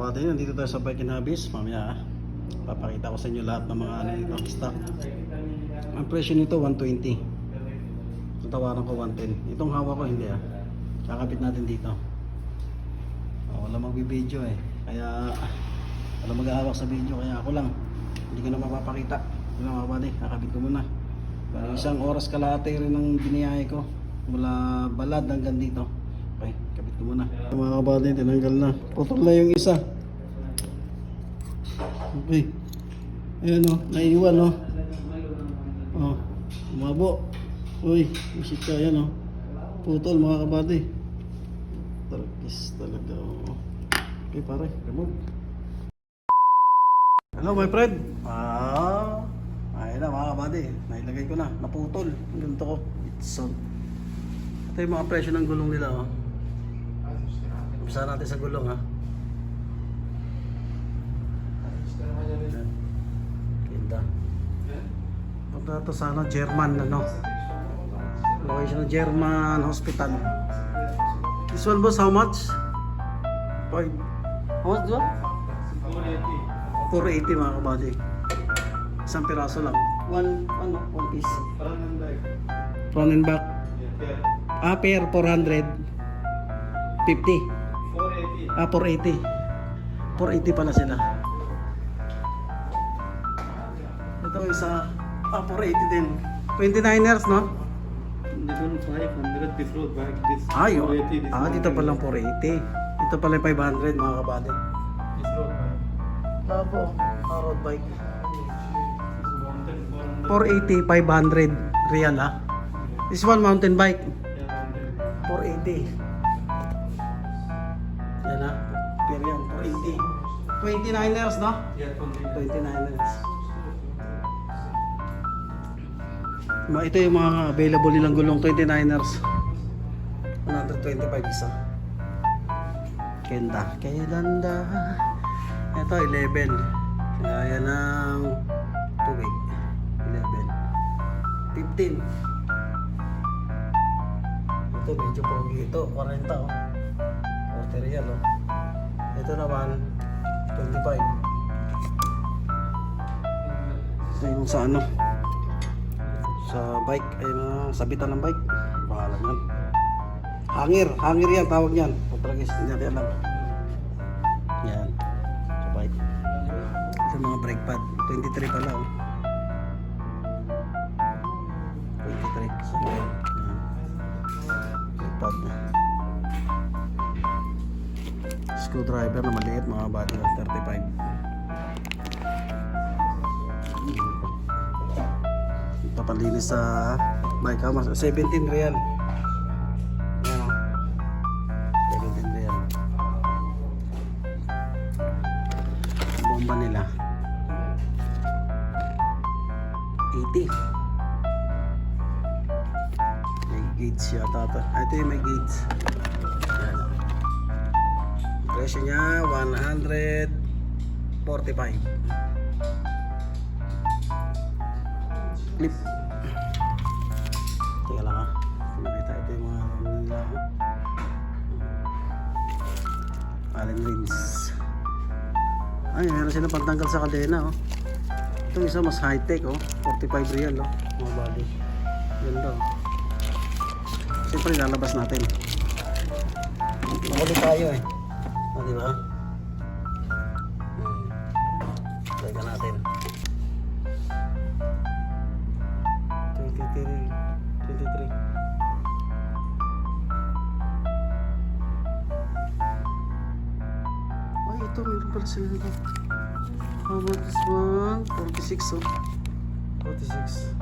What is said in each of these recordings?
kabady, nandito tayo sa Bike and Hobbies. Mamaya papakita ko sa inyo lahat ng mga ano nito, stock. Ang presyo nito 120. Tawaran ko 110. Itong hawak ko hindi kakapit natin dito. Wala magbibideo kaya wala maghahawak sa video, kaya ako lang. Hindi ko na mapapakita. Mga kabady, kakapit ko muna. Isang oras kalahati rin ang biniyay ko mula Balad hanggang dito. Okay, kapit ko muna. Mga kabady, tinanggal na. Putol na yung isa. Okay. Ayan naiiwan umabo. Uy, isip ka yan putol mga kabady. Tarkis talaga Okay pare, remove. Hello my friend. Ayun na mga kabady, nailagay ko na, naputol ang ganito ko. Ito yung mga presyo ng gulong nila Umpisa natin sa gulong Kinda. Punta ito sa German location ng German hospital. This one boss, how much? 5. How much ba? 480 mga kabady. Isang piraso lang. One piece. Front and back. Pair 400. 50. 480. 480 pala sila. Ito isa 480 din. 29ers no? This road back. This Dito palang 480. Ito pala 500 mga kabady. This road back. Labo, road bike. 480, 500 real This one mountain bike. 480. Yan Pero yan, 480. 29ers no? Yeah, 29ers. Ito yung mga available nilang gulong 29ers. 125 isa. Kenda. Ito 11. Kaya ng tubig. 11. 15. Ito medyo pogi ito. 40 40 real Ito naman 25. Ito yung sa bike sabitan ng bike. Bahala yan. Hanger yan tawag yan. Patragis hindi natin alam. Yan. Sa bike. Ito mga brake pad. 23 pala 23. Yan. Brake pad. Screwdriver na maliit mga body 35. Papalinis sa bike 17 real. Yan 17 real. Bomba nila 80. May gauge yata ito. Ito yung may gauge. Presyo niya 145. Clip. Teka lang nakita ito yung mga nila Allen rings. Meron silang pantanggal sa kadena Itong isa mas high tech 45 real mga body. Ganda Siyempre lalabas natin. Makulit tayo diba? Teka natin 23. Ito meron pala sila nito. How about this one? 46 46.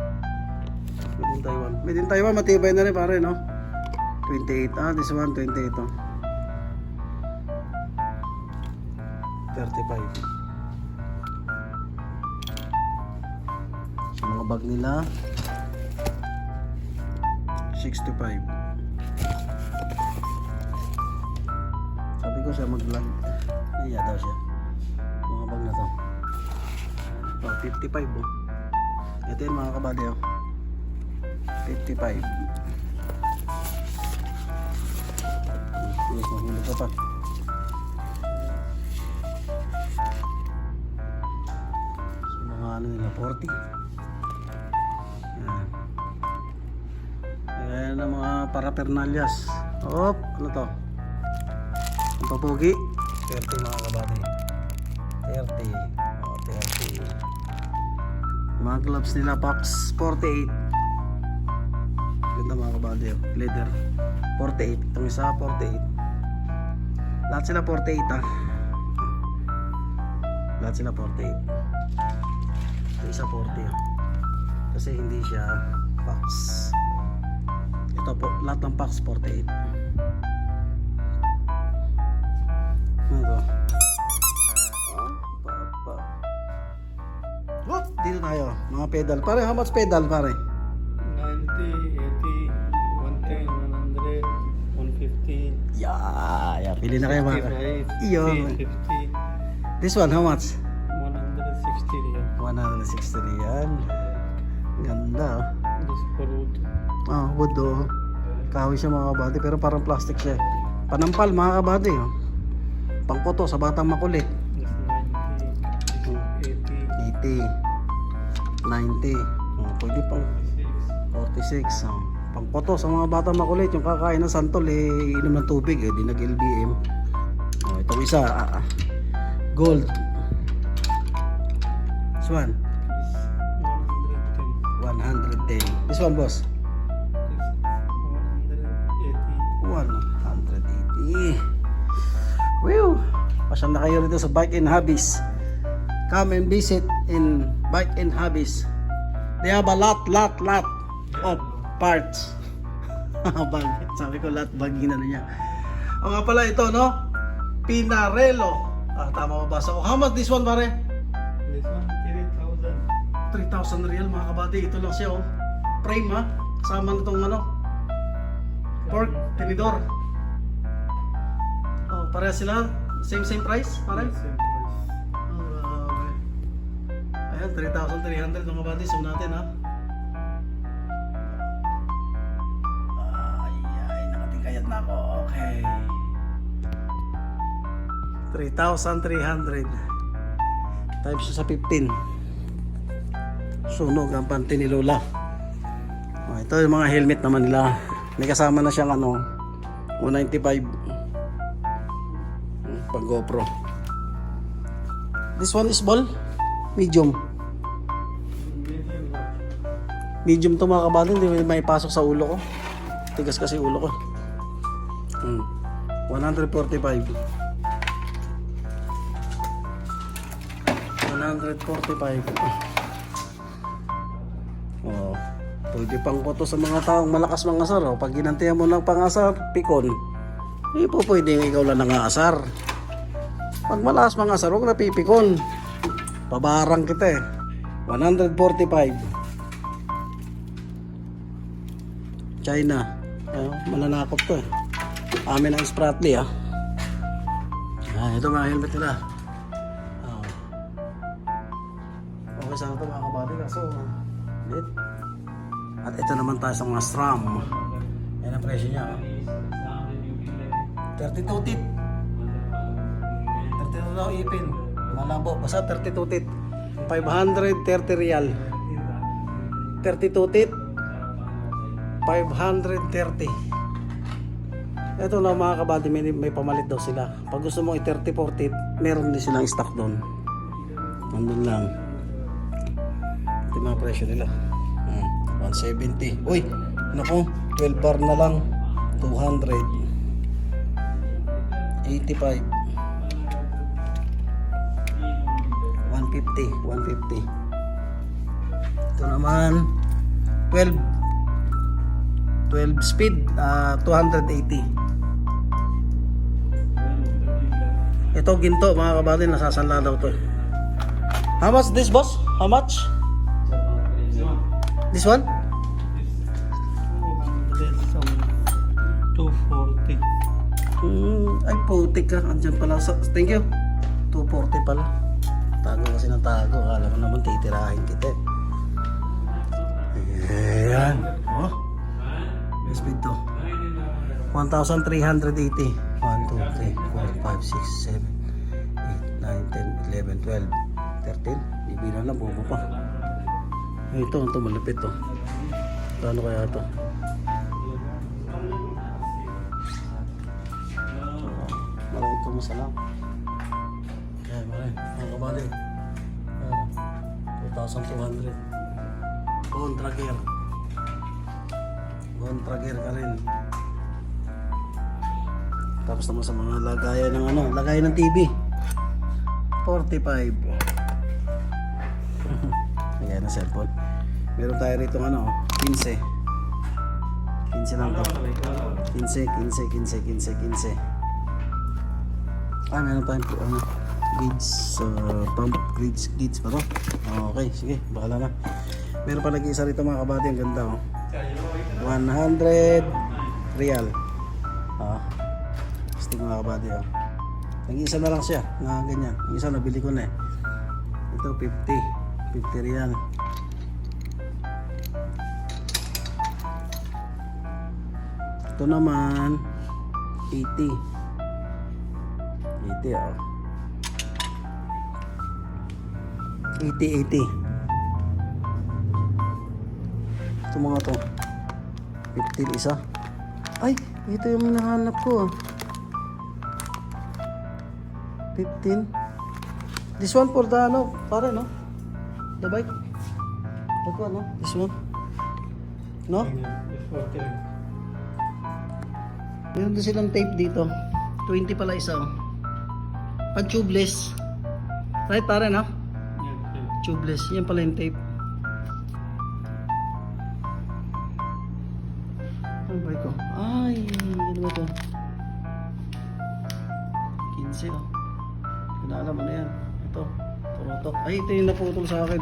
Made in Taiwan, matibay na rin pare 28. This one 28 35. Sa mga bag nila 65. Sabi ko siya mag-vlog. Iya daw siya. Mga bag na to. 55 Ito yun mga kabady 55. Yes, mahulog ka pa. ano nila, 40. Yan. Ayan ang mga parapernalyas. Op, ano to? Ang papugi. 30 mga kabady. 30. Oh, 30. Mga gloves nila, Pax 48. Ganda mga kabady. Leather. 48. Itong isa, 48. Lahat sila 48 ah. Lahat sila 48. Ito isa 40 ah. Kasi hindi siya Pax. Ito po, lahat ng Pax 48. Ano to? Papa. What? Dito tayo, mga pedal. Pare, how much pedal pare? 90, 80, 110, 100, 150. Yeah, pili na kayo mga. 55, Iyo. 50, This one, how much? 160 real. 160 rial. Ganda. This for wood. Ah, wood oh. Kahoy siya mga kabady, pero parang plastic siya. Panampal mga kabady oh. Pangkoto sa batang makulit. This 90, 80, 80, 90, oh, pwede pang 46. Oh. Pangkoto sa mga batang makulit, yung kakain ng santol inom ng tubig di nag-LBM. Oh, itong isa gold. This one is 110. 110. This one boss This 180. 180. Whew! Pasyal na kayo rito sa Bike and Hobbies. Come and visit in Bike and Hobbies. They have a lot of parts. Bag. Sabi ko lahat bag na niya. O nga pala ito no? Pinarello. Ah, tama ba basa ko? How much this one pare? This one 3,000. 3,000 real mga kabady. Ito lang siya oh. Frame ha. Kasama na itong ano. Pork, tinidor. Oh, pareha sila. Same price pare? Same price. Ayan, 3,300 mga kabady. Zoom natin ha. Ay, nakatikayat na ako. Okay. 3,300 times sa 15. Sunog ang panty ni Lola. Oh, ito yung mga helmet naman nila. May kasama na siyang ano 195 pag GoPro. This one is ball? Medium. Medium to mga kabady. Hindi may pasok sa ulo ko. Tigas kasi ulo ko. 145. 145. Oh, pwede pang koto sa mga taong malakas mangasar. Oh. Pag ginantihan mo ng pangasar, pikon. Hindi po pwede ikaw lang nangasar. Pag malakas mangasar, huwag na pipikon. Pabarang kita eh. 145. China. Mananakop to eh. Amin ang Spratly ah. Ito mga helmet nila. Okay sana ito mga kabady kaso lit. At ito naman tayo sa mga SRAM. Yan ang presyo niya 32 tit. 32 daw ipin. Malabo. Basta 32 tit. 530 real. 32 tit. 530. Ito na mga kabady, may pamalit daw sila. Pag gusto mong i-34 tit, meron din silang stock doon. Nandun lang. Ito yung mga presyo nila. 170. Uy, naku, 12 bar na lang. 200. 85. 150. 150. Ito naman 12 speed 280. Ito ginto mga kabady, nasasanla daw to. How much this boss? How much? This one? 240. Ay putik ka, andyan pala. Thank you. 240 pala. Tago kasi ng tago. Akala ko naman titirahin kita eh. Ayan. Oh. Speed to 1,380. 1, 2, 3, 4, 5, 6, 7, 8, 9, 10, 11, 12, 13. TV na lang, bobo pa. Ito malapit to. Ano kaya ito? Maraming kumusta lang. Kaya maraming. Ang kabali. 2,200. Contra gear. Contra gear ka rin. Tapos naman sa mga lagayan ng lagayan ng TV. 45. Ayan na cellphone. Meron tayo rito 15. 15 lang to. 15. Meron tayong gauge, pump gauge pa to. Okay, sige, bakala na. Meron pa nag-iisa rito mga kabady, ang ganda 100 real. Gusto mga kabady nag-iisa na lang siya na ganyan. Yung isa nabili ko na ito 50 real. Ito naman 80 80. Ito mga to 50 isa. Ay, ito yung hinahanap ko 15. This one for the pare the bike. Ito this one meron din silang tape dito 20 pala isa pag tubeless, right pare tubeless, yan pala yung tape. Ano ba ito? Ay, ano ba ito? 15 Kinaalam ano yan? Ito, Toronto. Ay, ito yung naputol sa akin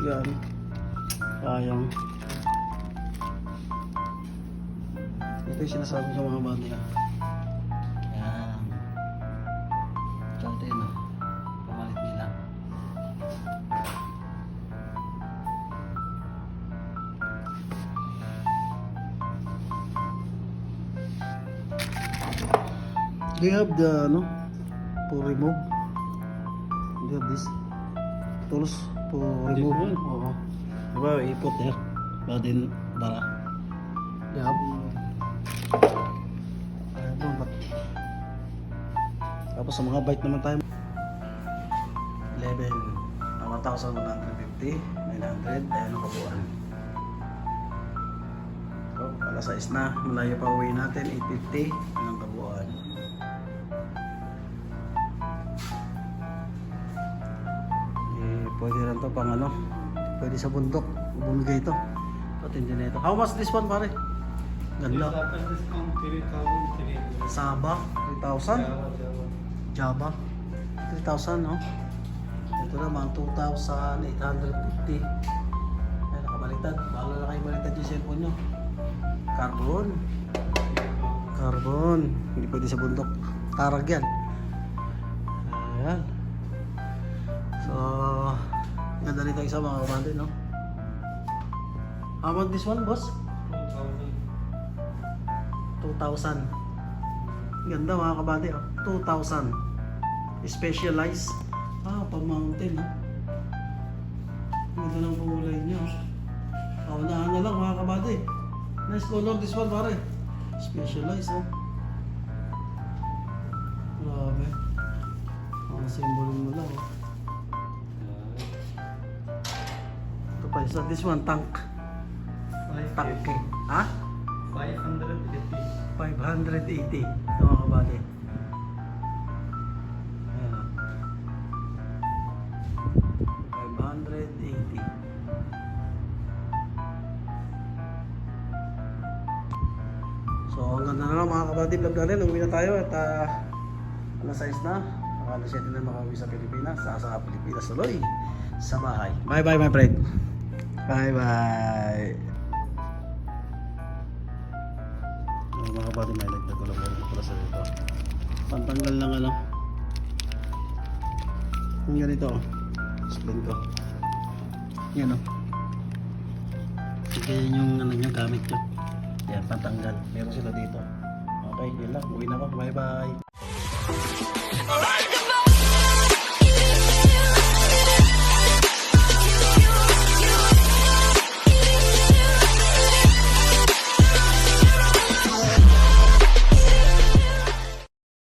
Yan. Sayang. Ito yung sinasabi sa mga bata Yan. Ito yun pamalit nila. They have the for remove. They have this tools for remove. Oo. Diba, ipot there. Badin bara. They have. Tapos sa mga bike naman tayo 11 1,150 900 ayan ang kabuuan. So, alas 6 na, malayo pa uwi natin 850 ang kabuuan. Pwede rin to pang pwede sa bundok bumigay ito. Patindi na ito. How much this one pare? Ganda. Saba 3,000. Java 3,000 ito naman 2,850. Ay, nakabaliktad. Bahala na kayo baliktad yung cellphone nyo. Carbon hindi pwede sa bundok, tarag yan. Ayan. So ganda nito isa mga kabady How about this one boss? 2,000. Ganda mga kabady 2,000. Specialized pang mountain ganda ng kulay niya unahan na lang mga kabady. Nice color this one pare. Specialized grabe ang symbol mo lang ito pa isa. This one tank 580 ito mga kabady. Ayan 580. So hanggang na lang mga kabady, vlog natin. Uwi na tayo at alas 6 na. Alas 7 na makauwi sa Pilipinas. Sa Pilipinas tuloy sa bahay. Bye bye my friend. Bye bye. Mga kabady, may lagdag ko lang pala sa dito. Pantanggal lang yung ganito explain ko yan sige yung niya gamit ko yan pantanggal meron sila dito. Okay, yun lang, uwi na ako, bye bye.